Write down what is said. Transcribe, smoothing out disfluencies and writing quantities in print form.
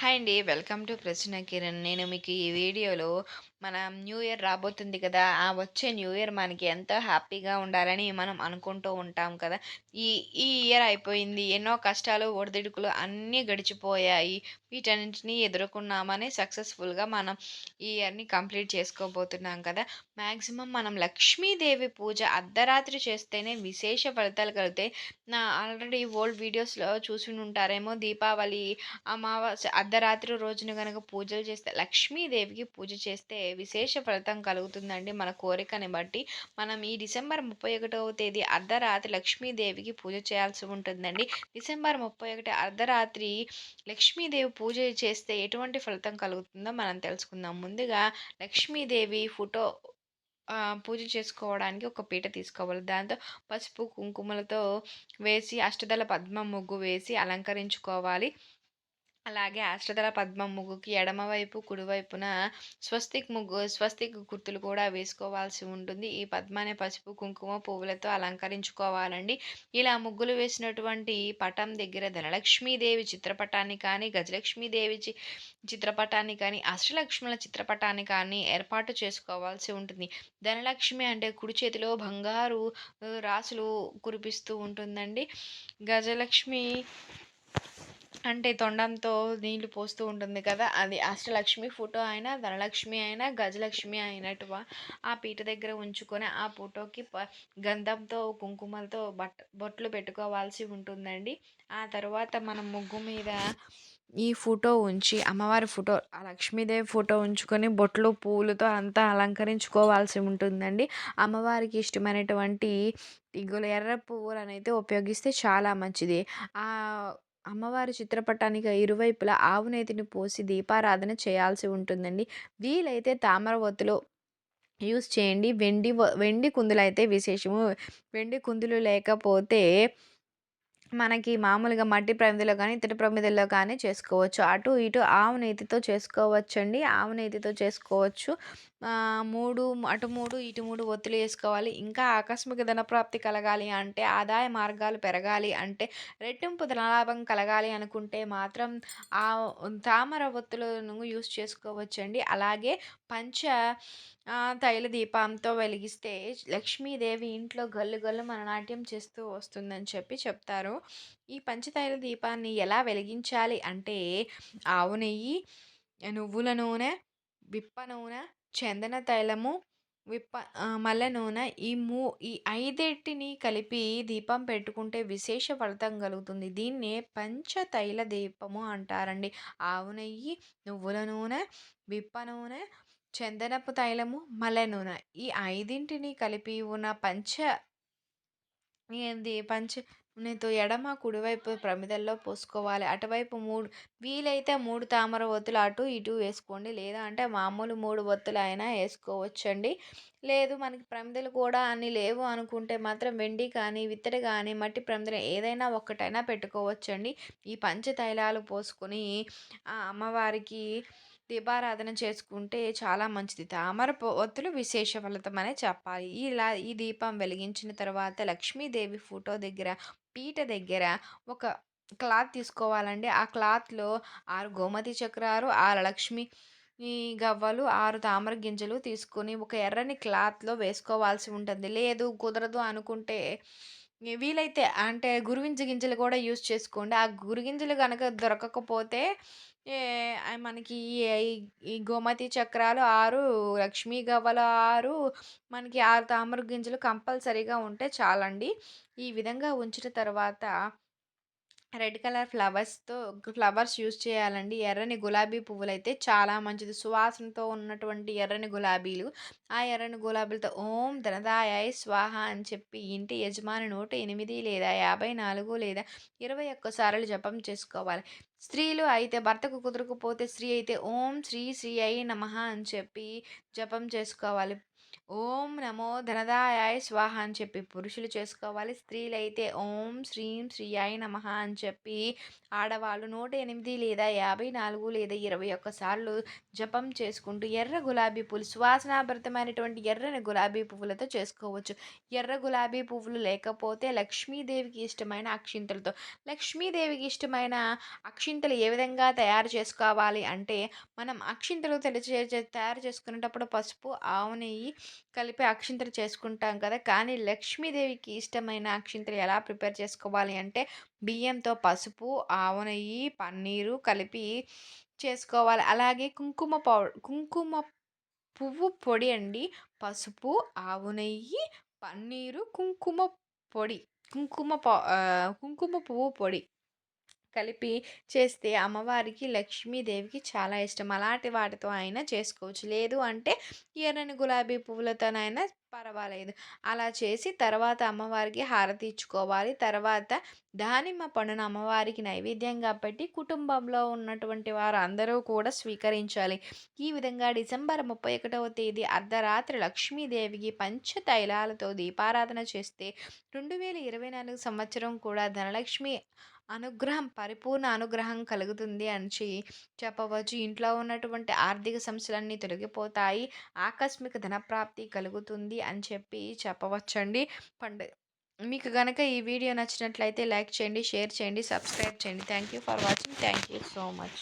Hi అండి. Welcome to ప్రశ్న కిరణ్. నేను మీకు ఈ వీడియోలో మన న్యూ ఇయర్ రాబోతుంది కదా! ఆ వచ్చే న్యూ ఇయర్ మనకి ఎంతో హ్యాపీగా ఉండాలని మనం అనుకుంటూ ఉంటాం కదా! ఈ ఈ ఇయర్ అయిపోయింది. ఎన్నో కష్టాలు, ఒడిదుడుకులు అన్నీ గడిచిపోయాయి. వీటన్నిటిని ఎదుర్కొన్నామని సక్సెస్‌ఫుల్‌గా మనం ఈ ఇయర్‌ని కంప్లీట్ చేసుకోబోతున్నాం కదా! మాక్సిమం మనం లక్ష్మీదేవి పూజ అర్ధరాత్రి చేస్తేనే విశేష ఫలితాలు కలుగుతాయి. ఆల్రెడీ ఓల్డ్ వీడియోస్‌లో చూసుంటారేమో దీపావళి అమావాస్య అర్ధరాత్రి రోజున గనక పూజలు చేస్తే లక్ష్మీదేవికి పూజ చేస్తే విశేష ఫలితం కలుగుతుందండి మన కోరికని బట్టి. మనం ఈ డిసెంబర్ 31వ తేదీ అర్ధరాత్రి లక్ష్మీదేవికి పూజ చేయాల్సి ఉంటుందండి. డిసెంబర్ 31 అర్ధరాత్రి లక్ష్మీదేవి పూజ చేస్తే ఎటువంటి ఫలితం కలుగుతుందో మనం తెలుసుకుందాం. ముందుగా లక్ష్మీదేవి ఫోటో పూజ చేసుకోవడానికి ఒక పీట తీసుకోవాలి. దాంతో పసుపు, కుంకుమలతో వేసి అష్టదళ పద్మం ముగ్గు వేసి అలంకరించుకోవాలి. అలాగే అష్టదళ పద్మం ముగ్గుకి ఎడమవైపు, కుడివైపున స్వస్తిక్ గుర్తులు కూడా వేసుకోవాల్సి ఉంటుంది. ఈ పద్మాన్ని పసుపు, కుంకుమ, పువ్వులతో అలంకరించుకోవాలండి. ఇలా ముగ్గులు వేసినటువంటి పటం దగ్గర ధనలక్ష్మీదేవి చిత్రపటాన్ని కానీ, గజలక్ష్మీదేవి చిత్రపటాన్ని కానీ, అష్టలక్ష్ముల చిత్రపటాన్ని కానీ ఏర్పాటు చేసుకోవాల్సి ఉంటుంది. ధనలక్ష్మి అంటే కుడి చేతిలో బంగారు రాసులు కురిపిస్తూ ఉంటుందండి. గజలక్ష్మి అంటే తొండంతో నీళ్లు పోస్తూ ఉంటుంది కదా! అది అష్టలక్ష్మి ఫోటో అయినా, ధనలక్ష్మి అయినా, గజలక్ష్మి అయినటువ ఆ పీట దగ్గర ఉంచుకొని ఆ ఫోటోకి గంధంతో, కుంకుమలతో బొట్లు పెట్టుకోవాల్సి ఉంటుందండి. ఆ తర్వాత మనం ముగ్గు మీద ఈ ఫోటో ఉంచి అమ్మవారి ఫోటో, ఆ లక్ష్మీదేవి ఫోటో ఉంచుకొని బొట్లు, పూలతో అంతా అలంకరించుకోవాల్సి ఉంటుందండి. అమ్మవారికి ఇష్టమైనటువంటి ఎర్ర పువ్వులనైతే ఉపయోగిస్తే చాలా మంచిది. అమ్మవారి చిత్రపటానికి ఇరువైపులా ఆవు నేతిని పోసి దీపారాధన చేయాల్సి ఉంటుందండి. వీలైతే తామర ఒత్తులు యూజ్ చేయండి. వెండి కుందులైతే విశేషము. వెండి కుందులు లేకపోతే మనకి మామూలుగా మట్టి ప్రమిదలో కానీ, ఇత్తడి ప్రమిదల్లో కానీ చేసుకోవచ్చు. అటు ఇటు ఆవు నేతితో చేసుకోవచ్చండి. ఆవు నేతితో చేసుకోవచ్చు. 3 అటు 3 ఇటు 3 ఒత్తులు ఏసుకోవాలి. ఇంకా ఆకస్మిక ధనప్రాప్తి కలగాలి అంటే, ఆదాయ మార్గాలు పెరగాలి అంటే, రెట్టింపు ధనలాభం కలగాలి అనుకుంటే మాత్రం తామర ఒత్తులను యూజ్ చేసుకోవచ్చండి. అలాగే పంచ తైల దీపంతో వెలిగిస్తే లక్ష్మీదేవి ఇంట్లో గల్లు గల్లు నాట్యం చేస్తూ వస్తుందని చెప్తారు. ఈ పంచతైల దీపాన్ని ఎలా వెలిగించాలి అంటే, ఆవు నెయ్యి, నువ్వుల నూనె, విప్ప నూనె, చందన తైలము, మల్లె నూనె ఈ 5 కలిపి దీపం పెట్టుకుంటే విశేష ఫలితం కలుగుతుంది. దీన్నే పంచతైల దీపము అంటారండి. ఆవు నెయ్యి, నువ్వుల నూనె, విప్ప నూనె, చందనపు తైలము, మల్లె నూనె ఈ 5 కలిపి ఉన్న పంచనీతో ఎడమ, కుడివైపు ప్రమిదల్లో పోసుకోవాలి. అటువైపు 3 వీలైతే 3 తామర ఒత్తులు అటు, ఇటు వేసుకోండి. లేదా అంటే మామూలు 3 ఒత్తులైనా ఏసుకోవచ్చండి. లేదు మనకి ప్రమిదలు కూడా అన్ని లేవు అనుకుంటే మాత్రం వెండి కానీ, ఇత్తడి కానీ, మట్టి ప్రమిదలు ఏదైనా ఒక్కటైనా పెట్టుకోవచ్చండి. ఈ పంచతైలాలు పోసుకొని అమ్మవారికి దీపారాధన చేసుకుంటే చాలా మంచిది. తామర ఒత్తులు విశేష ఫలితమనే చెప్పాలి. ఈ దీపం వెలిగించిన తర్వాత లక్ష్మీదేవి ఫోటో దగ్గర, పీట దగ్గర ఒక క్లాత్ తీసుకోవాలండి. ఆ క్లాత్‌లో 6 గోమతి చక్రాలు, 6 లక్ష్మి గవ్వలు, 6 తామర గింజలు తీసుకొని ఒక ఎర్రని క్లాత్‌లో వేసుకోవాల్సి ఉంటుంది. లేదు కుదరదు అనుకుంటే వీలైతే అంటే గురువింజ గింజలు కూడా యూజ్ చేసుకోండి. ఆ గురుగింజలు గనక దొరకకపోతే ఏ మనకి ఈ గోమతి చక్రాలు 6, లక్ష్మీ గవ్వలు 6, మనకి 6 తామర గింజలు కంపల్సరీగా ఉంటే చాలండి. ఈ విధంగా ఉంచిన తర్వాత రెడ్ కలర్ ఫ్లవర్స్ యూజ్ చేయాలండి. ఎర్రని గులాబీ పువ్వులైతే చాలా మంచిది. సువాసనతో ఉన్నటువంటి ఎర్రని గులాబీలు. ఆ ఎర్రని గులాబీలతో ఓం ధనదాయాయ స్వాహ అని చెప్పి ఇంటి యజమాని నోట 8 లేదా 54 లేదా 21 సార్లు జపం చేసుకోవాలి. స్త్రీలు అయితే భర్తకు కుదరకపోతే స్త్రీ అయితే ఓం శ్రీ శ్రీ అయి నమః అని చెప్పి జపం చేసుకోవాలి. ఓం నమో ధనదాయాయ స్వాహ అని చెప్పి పురుషులు చేసుకోవాలి. స్త్రీలైతే ఓం శ్రీం శ్రీయాయ నమః అని చెప్పి ఆడవాళ్ళు 108 లేదా 54 లేదా 21 సార్లు జపం చేసుకుంటూ ఎర్ర గులాబీ పూలు సువాసనాభరితమైనటువంటి ఎర్రని గులాబీ పువ్వులతో చేసుకోవచ్చు. ఎర్ర గులాబీ పువ్వులు లేకపోతే లక్ష్మీదేవికి ఇష్టమైన అక్షింతలతో. లక్ష్మీదేవికి ఇష్టమైన అక్షింతలు ఏ విధంగా తయారు చేసుకోవాలి అంటే, మనం అక్షింతలు తయారు చేసుకునేటప్పుడు పసుపు, ఆవు నెయ్యి కలిపి అక్షింతలు చేసుకుంటాం కదా! కానీ లక్ష్మీదేవికి ఇష్టమైన అక్షింతలు ఎలా ప్రిపేర్ చేసుకోవాలి అంటే, బియ్యంతో పసుపు, ఆవ నెయ్యి, పన్నీరు కలిపి చేసుకోవాలి. అలాగే కుంకుమ పువ్వు పొడి అండి. పసుపు, ఆవు నెయ్యి, పన్నీరు, పొడి. కుంకుమ పువ్వు పొడి. కలిపి చేస్తే అమ్మవారికి, లక్ష్మీదేవికి చాలా ఇష్టం. అలాంటి వాటితో అయినా చేసుకోవచ్చు. లేదు అంటే ఎర్రని గులాబీ పువ్వులతోనైనా పర్వాలేదు. అలా చేసి తర్వాత అమ్మవారికి హారతి ఇచ్చుకోవాలి. తర్వాత దానిమ్మ పండును అమ్మవారికి నైవేద్యంగా పెట్టి కుటుంబంలో ఉన్నటువంటి వారందరూ కూడా స్వీకరించాలి. ఈ విధంగా డిసెంబర్ 31వ తేదీ అర్ధరాత్రి లక్ష్మీదేవికి పంచతైలాలతో దీపారాధన చేస్తే 2024 సంవత్సరం కూడా ధనలక్ష్మి పరిపూర్ణ అనుగ్రహం కలుగుతుంది అని చెప్పవచ్చు. ఇంట్లో ఉన్నటువంటి ఆర్థిక సమస్యలన్నీ తొలగిపోతాయి. ఆకస్మిక ధనప్రాప్తి కలుగుతుంది అని చెప్పి చెప్పవచ్చండి. పండు మీకు గనక ఈ వీడియో నచ్చినట్లయితే లైక్ చేయండి, షేర్ చేయండి, సబ్స్క్రైబ్ చేయండి. Thank you for watching. Thank you so much.